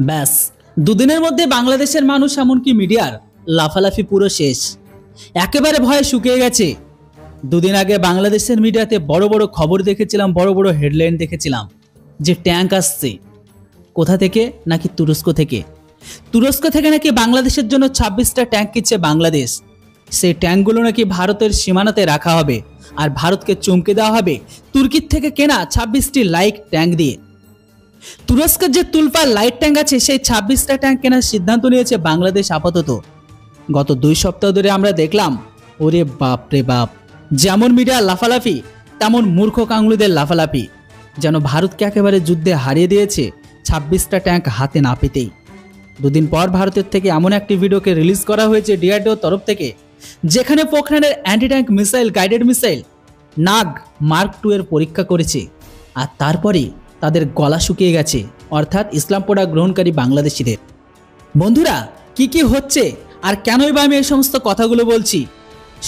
ব্যাস দুদিনের মধ্যে বাংলাদেশের মানুষ এমনকি মিডিয়ার লাফালাফি পুরো শেষ, একেবারে ভয়ে শুকিয়ে গেছে। দুদিন আগে বাংলাদেশের মিডিয়াতে বড় বড় খবর দেখেছিলাম, বড় বড় হেডলাইন দেখেছিলাম যে ট্যাঙ্ক আসছে। কোথা থেকে? নাকি তুরস্ক থেকে। তুরস্ক থেকে নাকি বাংলাদেশের জন্য 26টা ট্যাঙ্ক কিনছে বাংলাদেশ। সেই ট্যাঙ্কগুলো নাকি ভারতের সীমানাতে রাখা হবে আর ভারতকে চমকে দেওয়া হবে তুর্কির থেকে কেনা 26টি লাইট ট্যাঙ্ক দিয়ে। তুরস্কের যে তুলপার লাইট ট্যাঙ্ক আছে সেই 26টা ট্যাঙ্ক কেনার সিদ্ধান্ত নিয়েছে বাংলাদেশ আপাতত। গত 2 সপ্তাহ ধরে আমরা দেখলাম, ওরে বাপ রে বাপ, যেমন মিডিয়া লাফালাফি তেমন মূর্খ কাঙ্গুলিদের লাফালাফি, যেন ভারতকে একেবারে যুদ্ধে হারিয়ে দিয়েছে 26টা ট্যাঙ্ক হাতে না পেতেই। দুদিন পর ভারতের থেকে এমন একটি ভিডিওকে রিলিজ করা হয়েছে ডিআরডিও তরফ থেকে, যেখানে পোখরানের anti tank missile guided missile Nag mark 2 এর পরীক্ষা করেছে, আর তারপরে তাদের গলা শুকিয়ে গেছে, অর্থাৎ ইসলাম প্রোডাক্ট গ্রহণকারী বাংলাদেশিদের। বন্ধুরা, কি কি হচ্ছে আর কেনই বা আমি এই সমস্ত কথাগুলো বলছি,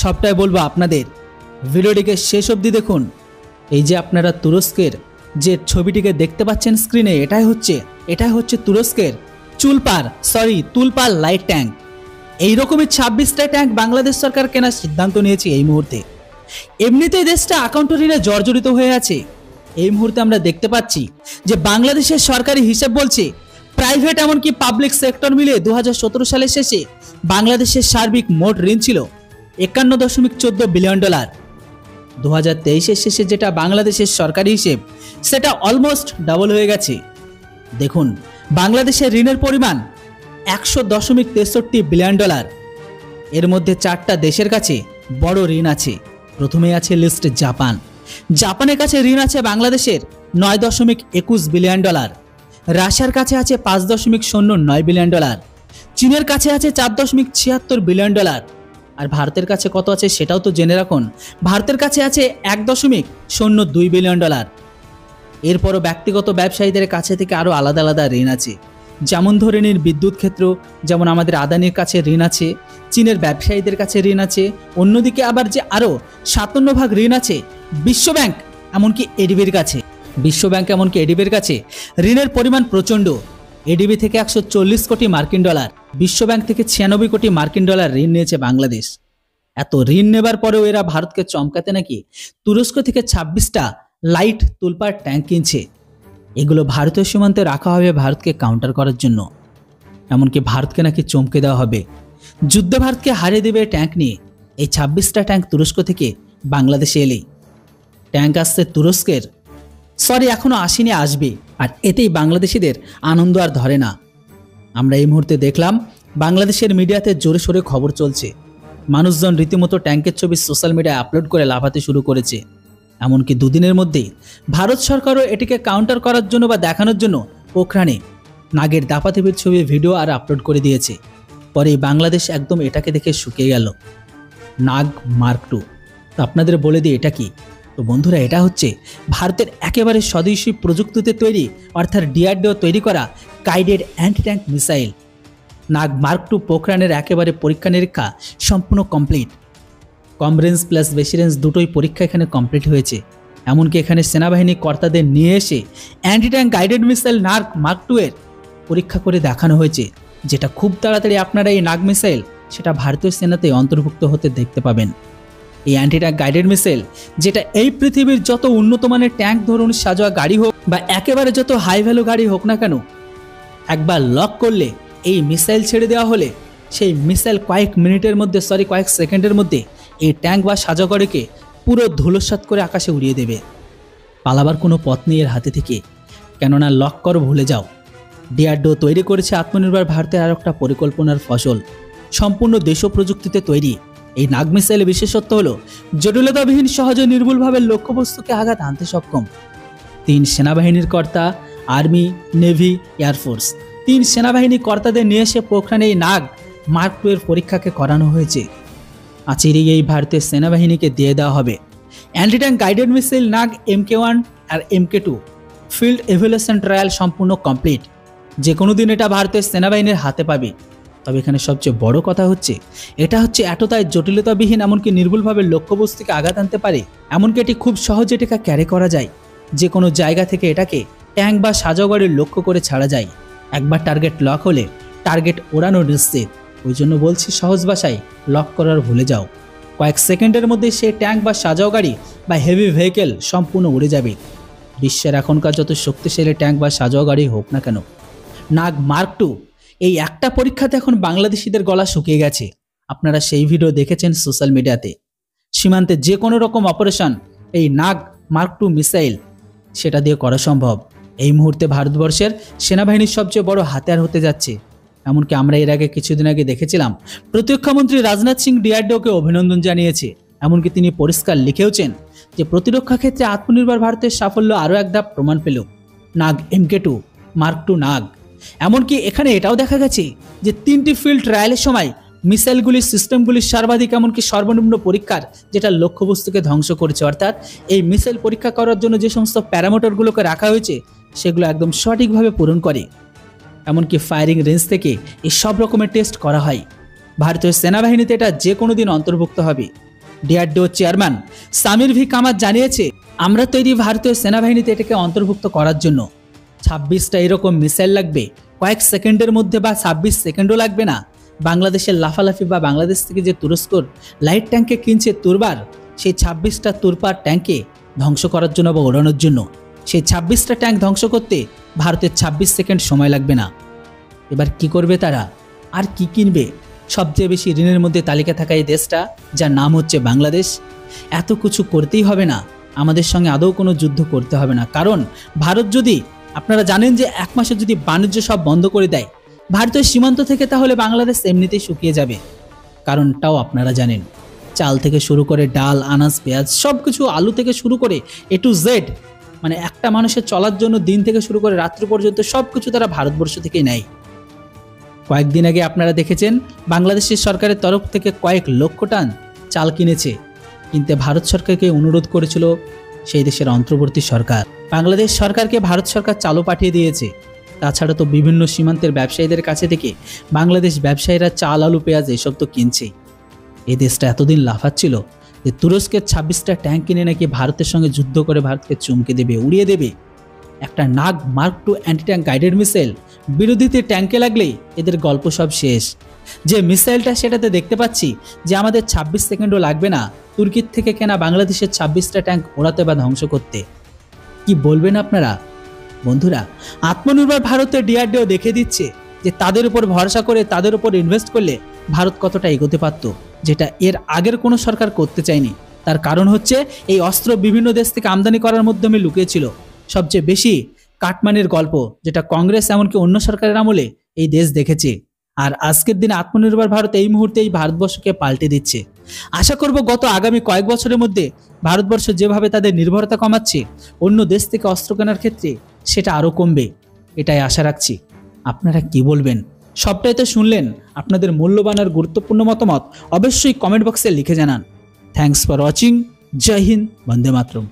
সবটাই বলবো আপনাদের। ভিডিওটিকে শেষ অবধি দেখুন। এই যে আপনারা তুরস্কের যে ছবিটিকে দেখতে পাচ্ছেন স্ক্রিনে, এটাই হচ্ছে তুরস্কের তুলপার লাইট ট্যাঙ্ক। এইরকমই 26টা ট্যাঙ্ক বাংলাদেশ সরকার কেনার সিদ্ধান্ত নিয়েছে এই মুহূর্তে। এমনিতেই দেশটা আকাউন্ট ঋণে জর্জরিত হয়ে আছে। এই মুহূর্তে আমরা দেখতে পাচ্ছি যে বাংলাদেশের সরকারি হিসাব বলছে প্রাইভেট এমনকি পাবলিক সেক্টর মিলিয়ে 2017 সালের শেষে বাংলাদেশের সার্বিক মোট ঋণ ছিল $51.14 বিলিয়ন। 2023-এর শেষে যেটা বাংলাদেশের সরকারি হিসেব, সেটা অলমোস্ট ডাবল হয়ে গেছে। দেখুন, বাংলাদেশের ঋণের পরিমাণ $100.63 বিলিয়ন। এর মধ্যে 4টা দেশের কাছে বড় ঋণ আছে। প্রথমে আছে লিস্টে জাপান। জাপানের কাছে ঋণ আছে বাংলাদেশের $9.21 বিলিয়ন। রাশিয়ার কাছে আছে $5.09 বিলিয়ন। চীনের কাছে আছে $4.76 বিলিয়ন। আর ভারতের কাছে কত আছে সেটাও তো জেনে রাখুন। ভারতের কাছে আছে $1.02 বিলিয়ন। এরপরও ব্যক্তিগত ব্যবসায়ীদের কাছে থেকে আরও আলাদা আলাদা ঋণ আছে। যেমন ধরে নিন বিদ্যুৎ ক্ষেত্র, যেমন আমাদের আদানির কাছে ঋণ আছে, চীনের ব্যবসায়ীদের কাছে ঋণ আছে। অন্যদিকে আবার যে আরও 57% ঋণ আছে বিশ্বব্যাংক এমনকি এডিবির কাছে। ঋণের পরিমাণ প্রচণ্ড। এডিবি থেকে $140 কোটি মার্কিন, বিশ্বব্যাংক থেকে $96 কোটি মার্কিন ঋণ নিয়েছে বাংলাদেশ। এত ঋণ নেবার পরেও এরা ভারতকে চমকাতে নাকি তুরস্ক থেকে 26টা লাইট তুলপার ট্যাঙ্ক কিনছে। এগুলো ভারতীয় সীমান্তে রাখা হবে ভারতকে কাউন্টার করার জন্য। এমনকি ভারতকে নাকি চমকে দেওয়া হবে, যুদ্ধে ভারতকে হারিয়ে দেবে ট্যাঙ্ক নিয়ে। এই 26টা ট্যাঙ্ক তুরস্ক থেকে বাংলাদেশে এলেই। ট্যাঙ্ক আসছে তুরস্কের, এখনো আসেনি, আসবে। আর এতেই বাংলাদেশিদের আনন্দ আর ধরে না। আমরা এই মুহূর্তে দেখলাম বাংলাদেশের মিডিয়াতে জোরে সোরে খবর চলছে। মানুষজন রীতিমতো ট্যাঙ্কের ছবি সোশ্যাল মিডিয়ায় আপলোড করে লাফাতে শুরু করেছে। এমনকি দুদিনের মধ্যেই ভারত সরকারও এটিকে কাউন্টার করার জন্য বা দেখানোর জন্য পোখরানে নাগের দাপাতেপির ছবি, ভিডিও আর আপলোড করে দিয়েছে। পরে বাংলাদেশ একদম এটাকে দেখে শুকিয়ে গেল। নাগ মার্ক 2। তো আপনাদের বলে দিই এটা কি। তো বন্ধুরা, এটা হচ্ছে ভারতের একেবারে স্বদেশী প্রযুক্তিতে তৈরি, অর্থাৎ ডিআরডিও তৈরি করা guided anti tank missile. Nag mark 2 পোখরানের একেবারে পরীক্ষা নিরীক্ষা সম্পূর্ণ কমপ্লিট। কম রেঞ্জ প্লাস বেশি রেঞ্জ দুটোই পরীক্ষা এখানে কমপ্লিট হয়েছে। এমনকি এখানে সেনাবাহিনী কর্তাদের নিয়ে এসে anti tank guided missile Nag mark 2 এর পরীক্ষা করে দেখানো হয়েছে, যেটা খুব তাড়াতাড়ি আপনারা এই নাগ মিসাইল সেটা ভারতীয় সেনাতে অন্তর্ভুক্ত হতে দেখতে পাবেন। এই অ্যান্টি ট্যাঙ্ক গাইডেড মিসাইল, যেটা এই পৃথিবীর যত উন্নত মানের ট্যাঙ্ক ধরুন, সাজোয়া গাড়ি হোক বা একেবারে যত হাই ভ্যালু গাড়ি হোক না কেন, একবার লক করলে এই মিসাইল ছেড়ে দেওয়া হলে সেই মিসাইল কয়েক সেকেন্ডের মধ্যে এই ট্যাঙ্ক বা সাজোয়া গাড়িকে পুরো ধুলোসাৎ করে আকাশে উড়িয়ে দেবে। পালাবার কোনো পথ নেই এর হাতে থেকে, কেননা লক করো, ভুলে যাও। ডিআরডিও তৈরি করেছে আত্মনির্ভর ভারতের আর একটা পরিকল্পনার ফসল, সম্পূর্ণ দেশীয় প্রযুক্তিতে তৈরি। এই নাগ মিসাইলের বিশেষত্ব হলো জটিলতাবিহীন, সহজে নির্ভুলভাবে লক্ষ্যবস্তুকে আঘাত আনতে সক্ষম। 3 সেনাবাহিনীর কর্তা, আর্মি, নেভি, এয়ারফোর্স, 3 সেনাবাহিনী কর্তাদের নিয়ে এসে পোখরানে এই নাগ মার্ক 2 এর পরীক্ষাকে করানো হয়েছে। আচিরেই এই ভারতের সেনাবাহিনীকে দিয়ে দেওয়া হবে অ্যান্টি ট্যাঙ্ক গাইডেড মিসাইল নাগ MK1 আর MK2। ফিল্ড এভ্যালুয়েশন ট্রায়াল সম্পূর্ণ কমপ্লিট। যে কোনো দিন এটা ভারতের সেনাবাহিনীর হাতে পাবে। তবে এখানে সবচেয়ে বড় কথা হচ্ছে, এটা হচ্ছে এতটাই জটিলতাবিহীন, এমনকি নির্ভুলভাবে লক্ষ্যবস্তুকে আঘাত আনতে পারে। এমনকি এটি খুব সহজে এটাকে ক্যারি করা যায়। যে কোনো জায়গা থেকে এটাকে ট্যাঙ্ক বা সাজোয়া গাড়ির লক্ষ্য করে ছাড়া যায়। একবার টার্গেট লক হলে টার্গেট ওড়ানো নিশ্চিত। ওই জন্য বলছি সহজ ভাষায়, লক করার ভুলে যাও। কয়েক সেকেন্ডের মধ্যে সে ট্যাঙ্ক বা সাজাও গাড়ি বা হেভি ভেহিকেল সম্পূর্ণ উড়ে যাবে। বিশ্বের এখনকার যত শক্তিশালী ট্যাঙ্ক বা সাজাও গাড়ি হোক না কেন, নাগ মার্ক টু এই একটা পরীক্ষাতে এখন বাংলাদেশিদের গলা শুকিয়ে গেছে। আপনারা সেই ভিডিও দেখেছেন সোশ্যাল মিডিয়াতে। সীমান্তে যে কোনো রকম অপারেশন এই নাগ মার্ক টু মিসাইল সেটা দিয়ে করা সম্ভব। এই মুহূর্তে ভারতবর্ষের সেনাবাহিনীর সবচেয়ে বড় হাতিয়ার হতে যাচ্ছে। এমনকি আমরা এর আগে কিছুদিন আগে দেখেছিলাম প্রতিরক্ষামন্ত্রী রাজনাথ সিং ডিআরডিওকে অভিনন্দন জানিয়েছে। এমনকি তিনি পরিষ্কার লিখেওছেন যে প্রতিরক্ষা ক্ষেত্রে আত্মনির্ভর ভারতের সাফল্য আরও এক ধাপ প্রমাণ পেল। নাগ MK2 মার্ক টু নাগ। এমনকি এখানে এটাও দেখা গেছে যে 3টি ফিল্ড ট্রায়ালের সময় মিসাইলগুলির সিস্টেমগুলির সর্বাধিক এমনকি সর্বনিম্ন পরীক্ষার যেটা লক্ষ্যবস্তুকে ধ্বংস করেছে। অর্থাৎ এই মিসাইল পরীক্ষা করার জন্য যে সমস্ত প্যারামিটারগুলোকে রাখা হয়েছে সেগুলো একদম সঠিকভাবে পূরণ করে। এমনকি ফায়ারিং রেঞ্জ থেকে এই সব রকমের টেস্ট করা হয়। ভারতীয় সেনাবাহিনীতে এটা যে কোনো দিন অন্তর্ভুক্ত হবে। DRDO chairman Samir V Kamat জানিয়েছে, আমরা তৈরি ভারতীয় সেনাবাহিনীতে এটাকে অন্তর্ভুক্ত করার জন্য। 26টা এরকম মিসাইল লাগবে কয়েক সেকেন্ডের মধ্যে, বা 26 সেকেন্ডও লাগবে না। বাংলাদেশের লাফালাফি বা বাংলাদেশ থেকে যে তুরস্কর লাইট ট্যাঙ্কে কিনছে তুরবার, সেই 26টা তুরপার ট্যাঙ্কে ধ্বংস করার জন্য বা ওড়ানোর জন্য। সেই 26টা ট্যাঙ্ক ধ্বংস করতে ভারতের 26 সেকেন্ড সময় লাগবে না। এবার কি করবে তারা, আর কি কিনবে? সবচেয়ে বেশি ঋণের মধ্যে তালিকা থাকা এই দেশটা, যার নাম হচ্ছে বাংলাদেশ। এত কিছু করতেই হবে না, আমাদের সঙ্গে আদৌ কোনো যুদ্ধ করতে হবে না। কারণ ভারত যদি, আপনারা জানেন যে 1 মাসে যদি বাণিজ্য সব বন্ধ করে দেয় ভারতের সীমান্ত থেকে, তাহলে বাংলাদেশ এমনিতেই শুকিয়ে যাবে। কারণটাও আপনারা জানেন, চাল থেকে শুরু করে ডাল, আনাজ, পেঁয়াজ সব কিছু, আলু থেকে শুরু করে A to Z, মানে একটা মানুষের চলার জন্য দিন থেকে শুরু করে রাত্রি পর্যন্ত সব কিছু তারা ভারতবর্ষ থেকেই নেয়। কয়েকদিন আগে আপনারা দেখেছেন বাংলাদেশের সরকারের তরফ থেকে কয়েক লক্ষ টন চাল কিনেছে, কিনতে ভারত সরকারকে অনুরোধ করেছিল সেই দেশের অন্তর্বর্তী সরকার। বাংলাদেশ সরকারকে ভারত সরকার চালও পাঠিয়ে দিয়েছে। তাছাড়া তো বিভিন্ন সীমান্তের ব্যবসায়ীদের কাছে থেকে বাংলাদেশ ব্যবসায়ীরা চাল, আলু, পেঁয়াজ এসব তো কিনছেই। এই দেশটা এতদিন লাফাচ্ছিল যে তুরস্কের 26টা ট্যাঙ্ক কিনে নাকি ভারতের সঙ্গে যুদ্ধ করে ভারতকে চমকে দেবে, উড়িয়ে দেবে। একটা Nag mark two anti tank guided missile বিরোধীতে ট্যাঙ্কে লাগলেই এদের গল্প সব শেষ। যে মিসাইলটা, সেটাতে দেখতে পাচ্ছি যে আমাদের 26 সেকেন্ডও লাগবে না তুর্কির থেকে কেনা বাংলাদেশের 26টা ট্যাঙ্ক ওড়াতে বা ধ্বংস করতে। কি বলবেন আপনারা? বন্ধুরা, আত্মনির্ভর ভারতের ডিআরডিও দেখে দিচ্ছে যে তাদের উপর ভরসা করে, তাদের উপর ইনভেস্ট করলে ভারত কতটা এগোতে পারত, যেটা এর আগের কোনো সরকার করতে চায়নি। তার কারণ হচ্ছে এই অস্ত্র বিভিন্ন দেশ থেকে আমদানি করার মাধ্যমে লুকিয়েছিল। সবচেয়ে বেশি কাটমানির গল্প, যেটা কংগ্রেস এমনকি অন্য সরকারের আমলে এই দেশ দেখেছে। আর আজকের দিনে আত্মনির্ভর ভারত এই মুহূর্তে এই ভারতবর্ষকে পাল্টে দিচ্ছে। আশা করব আগামী কয়েক বছরের মধ্যে ভারতবর্ষ যেভাবে তাদের নির্ভরতা কমাচ্ছে অন্য দেশ থেকে অস্ত্র কেনার ক্ষেত্রে, সেটা আরও কমবে, এটাই আশা রাখছি। আপনারা কি বলবেন? সবটাই তো শুনলেন। আপনাদের মূল্যবান আর গুরুত্বপূর্ণ মতামত অবশ্যই কমেন্ট বক্সে লিখে জানান। Thanks for watching. জয় হিন্দ, বন্দে মাতরম।